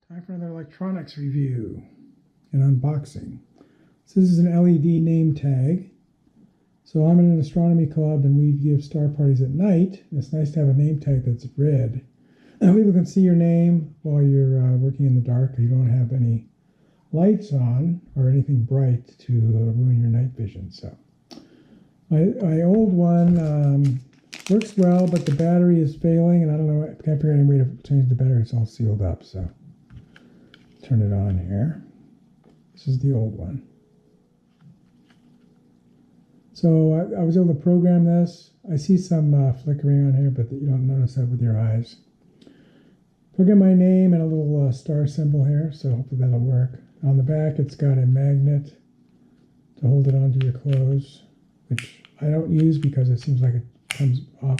Time for another electronics review and unboxing. So this is an LED name tag. So I'm in an astronomy club and we give star parties at night. And it's nice to have a name tag that's red. And people can see your name while you're working in the dark. You don't have any lights on or anything bright to ruin your night vision. So my old one works well, but the battery is failing, and I don't know, I can't figure out any way to change the battery. It's all sealed up, so turn it on here. This is the old one. So I was able to program this. I see some flickering on here, but you don't notice that with your eyes. Program my name and a little star symbol here, so hopefully that'll work. On the back, it's got a magnet to hold it onto your clothes, which I don't use because it seems like it comes off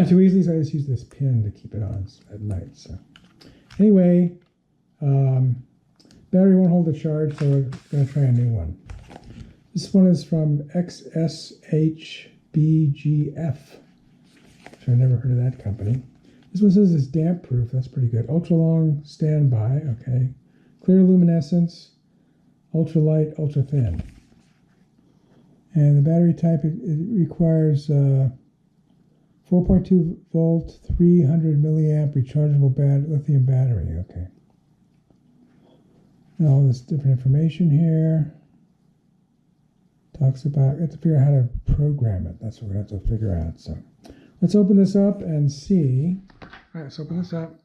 too easily, so I just use this pin to keep it on at night. So anyway, battery won't hold the charge, so we're going to try a new one. This one is from XSHBGF, which I've never heard of that company. This one says it's damp proof. That's pretty good. Ultra long standby. Okay. Clear luminescence. Ultra light, ultra thin. And the battery type, it requires 4.2 volt, 300 milliamp rechargeable lithium battery. Okay. And all this different information here. Talks about, you have to figure out how to program it. That's what we're going to have to figure out. So let's open this up and see. All right, let's open this up.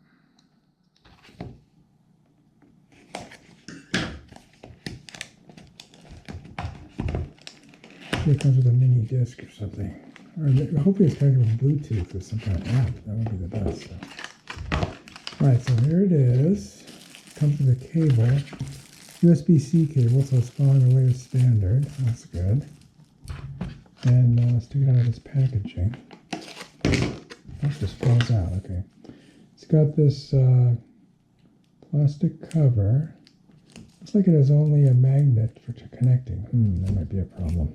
It comes with a mini disc or something. Or hopefully it's connected with Bluetooth or some kind of app. That would be the best. So. All right, so here it is. It comes with a cable. USB-C cable, so it's following the latest standard. That's good. And let's take it out of its packaging. That just falls out. Okay. It's got this plastic cover. Looks like it has only a magnet for connecting. That might be a problem.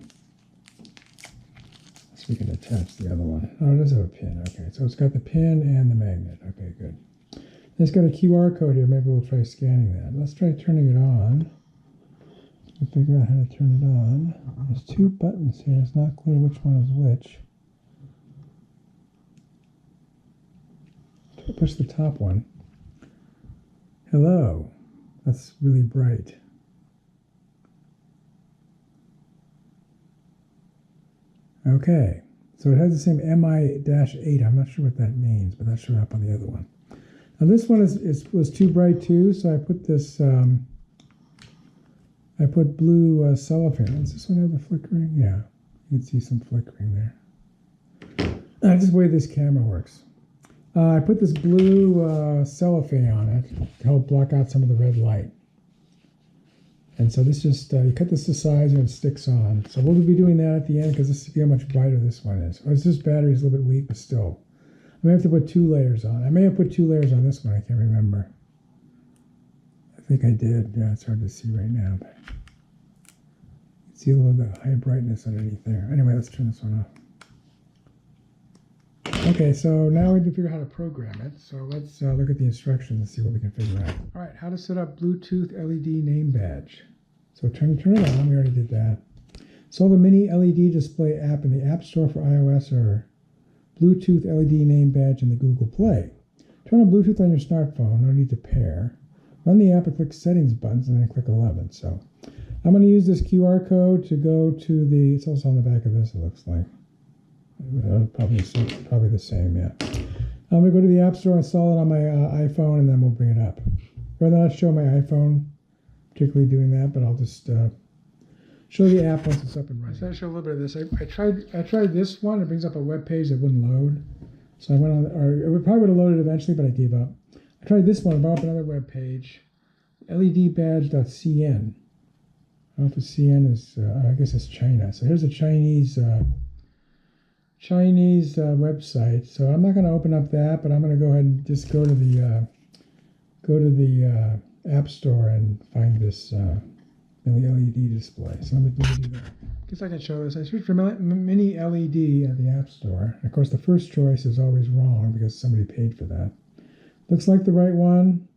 So we can attach the other one. Oh, it does have a pin. Okay, so it's got the pin and the magnet. Okay, good. It's got a QR code here. Maybe we'll try scanning that. Let's try turning it on. We'll figure out how to turn it on. There's two buttons here. It's not clear which one is which. Push the top one. Hello. That's really bright. Okay. So it has the same MI-8. I'm not sure what that means, but that showed up on the other one. Now this one was too bright too, so I put this, I put blue cellophane. Does this one have the flickering? Yeah, you can see some flickering there. Just the way this camera works. I put this blue cellophane on it to help block out some of the red light. And so this just, you cut this to size and it sticks on. So we'll be doing that at the end because this see how much brighter this one is. Oh, this battery is a little bit weak, but still. I may have to put 2 layers on. I may have put 2 layers on this one. I can't remember. I think I did. Yeah, it's hard to see right now. But you can see a little bit of high brightness underneath there. Anyway, let's turn this one off. Okay, so now we need to figure out how to program it. So let's look at the instructions and see what we can figure out. All right, how to set up Bluetooth LED name badge. So turn it on. We already did that. Install the mini LED display app in the App Store for iOS or Bluetooth LED name badge in the Google Play. Turn on Bluetooth on your smartphone. No need to pair. Run the app and click Settings buttons and then click 11. So I'm going to use this QR code to go to the, it's also on the back of this, it looks like. Probably the same, yeah. I'm going to go to the App Store, install it on my iPhone, and then we'll bring it up. Rather not show my iPhone, particularly doing that, but I'll just show the app once it's up and running. So I'll show a little bit of this. I tried this one. It brings up a web page that wouldn't load. So I went on, or it probably would have loaded eventually, but I gave up. I tried this one. It brought up another web page, ledbadge.cn. I don't know if it's CN is, I guess it's China. So here's a Chinese website. So I'm not going to open up that, but I'm going to go ahead and just go to the App Store and find this LED display. So let me do that. I guess I can show this. I searched for mini LED at the App Store. And of course, the first choice is always wrong because somebody paid for that. Looks like the right one.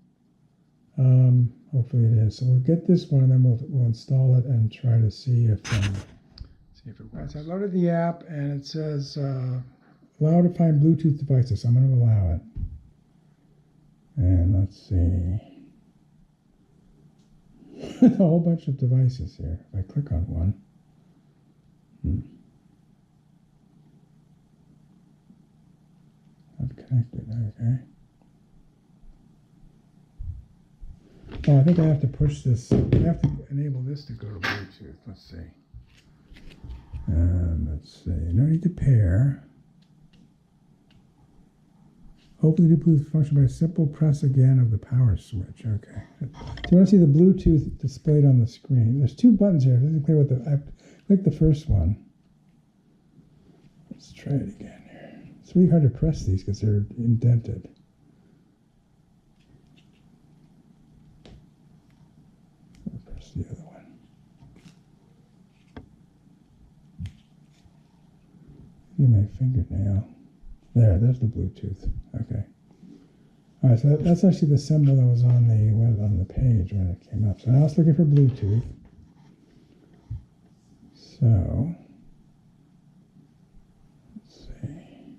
Hopefully it is. So we'll get this one, and then we'll install it and try to see if it works. Right, so I loaded the app, and it says allow to find Bluetooth devices. So I'm going to allow it. And let's see. There's a whole bunch of devices here. If I click on one. I've connected. Okay. Oh, I think I have to push this. I have to enable this to go to Bluetooth. Let's see. Let's see. No need to pair. Hopefully the Bluetooth function by a simple press again of the power switch. Okay. So you want to see the Bluetooth displayed on the screen. There's two buttons here. It doesn't clear what I click the first one. Let's try it again here. It's really hard to press these because they're indented. The other one. Maybe my fingernail. There's the Bluetooth. Okay. All right, so that's actually the symbol that was on the page when it came up. So now it's looking for Bluetooth. So let's see.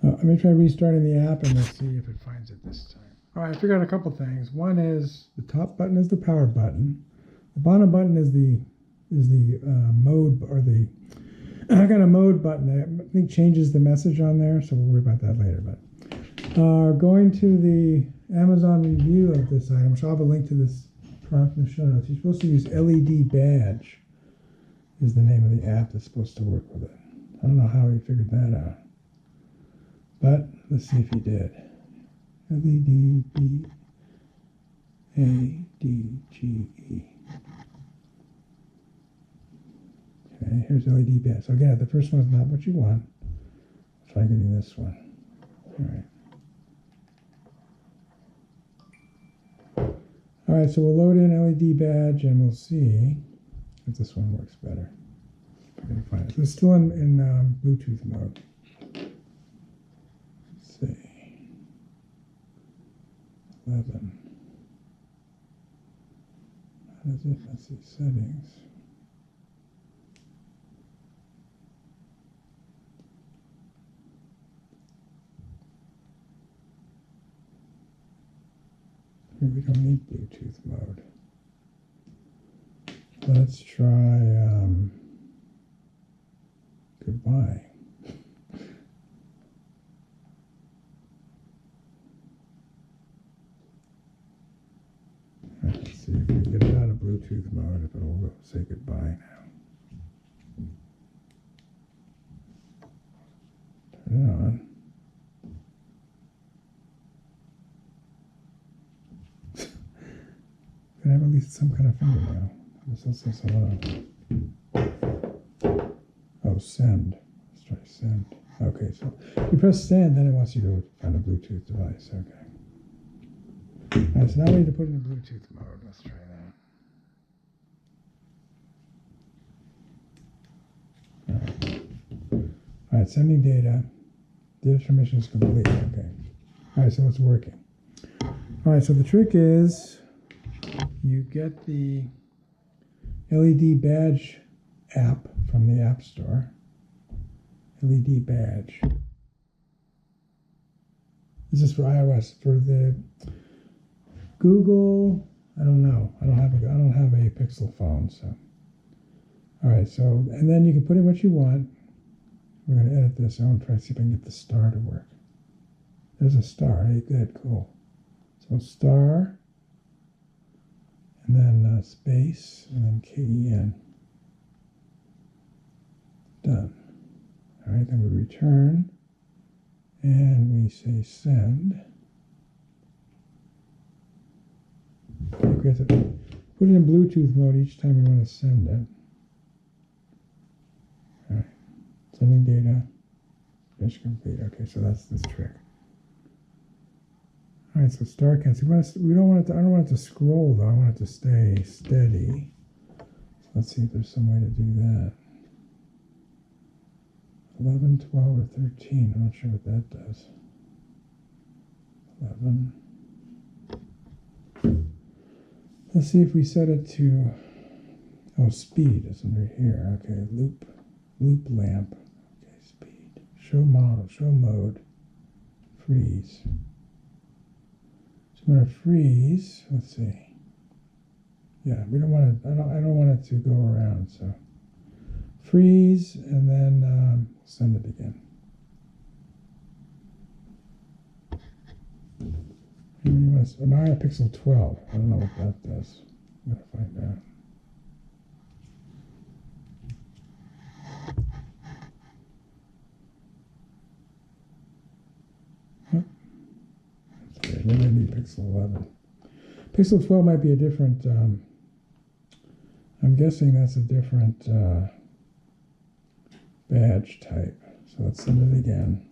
Let me try restarting the app, and let's see if it finds it this time. All right, I figured out a couple things. One is the top button is the power button. The bottom button is the mode, or the I got a mode button that I think changes the message on there, so we'll worry about that later. But going to the Amazon review of this item, which I'll have a link to this product in the show notes. You're supposed to use LED badge is the name of the app that's supposed to work with it. I don't know how he figured that out, but let's see if he did. LED B A D G E. Okay, here's LED badge. So again, the first one's not what you want. I'll try getting this one. All right, so we'll load in LED badge, and we'll see if this one works better. If I can find it. So it's still in Bluetooth mode. Let's see. 11. How does it? Let's see, settings. Here we don't need Bluetooth mode. Let's try goodbye. Let's see if we can get it out of Bluetooth mode, if it'll say goodbye now. Turn it on. Can I have at least some kind of fingernail? This also says hello. Oh, send. Let's try send. Okay, so if you press send, then it wants you to find a Bluetooth device. Okay. All right, so now we need to put it in Bluetooth mode. Let's try that. All right, sending data. Data transmission is complete. Okay. All right, so it's working. All right, so the trick is you get the LED badge app from the App Store. LED badge. This is for iOS. For the Google, I don't know. I don't have a Pixel phone, so. All right, so, and then you can put in what you want. We're going to edit this. I want to try to see if I can get the star to work. There's a star. Hey, good, cool. So star, and then space, and then KEN. Done. All right, then we return, and we say send. Okay, we have to put it in Bluetooth mode each time we want to send it. All right, sending data. Finish complete. Okay, so that's this trick. All right, so star cancel. We don't want it to. I don't want it to scroll though. I want it to stay steady. So let's see if there's some way to do that. 11, 12, or 13. I'm not sure what that does. 11. Let's see if we set it to, oh, speed is under here. Okay, loop lamp. Okay, speed. Show model, show mode, freeze. So I'm going to freeze. Let's see. Yeah, we don't want to. I don't want it to go around. So freeze, and then send it again. Now I have pixel 12. I don't know what that does. I'm going to find out. Okay, maybe I need pixel 11. Pixel 12 might be a different, I'm guessing that's a different badge type. So let's send it again.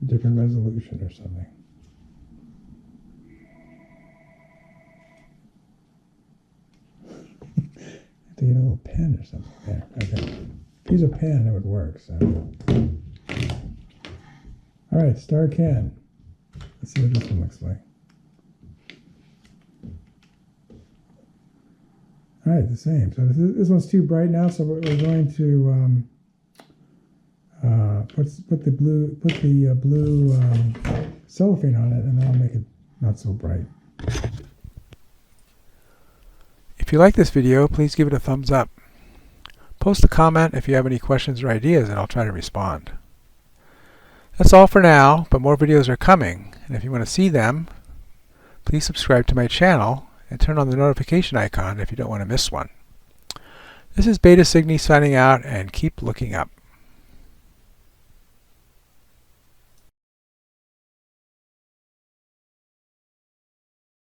Different resolution or something. I have to get a little pen or something there. Okay. If use a pen, it would work. So. All right, star can. Let's see what this one looks like. All right, the same. So this one's too bright now, so we're going to put the blue cellophane on it, and that'll make it not so bright. If you like this video, please give it a thumbs up. Post a comment if you have any questions or ideas, and I'll try to respond. That's all for now, but more videos are coming, and if you want to see them, please subscribe to my channel and turn on the notification icon if you don't want to miss one. This is Beta Cygni signing out, and keep looking up.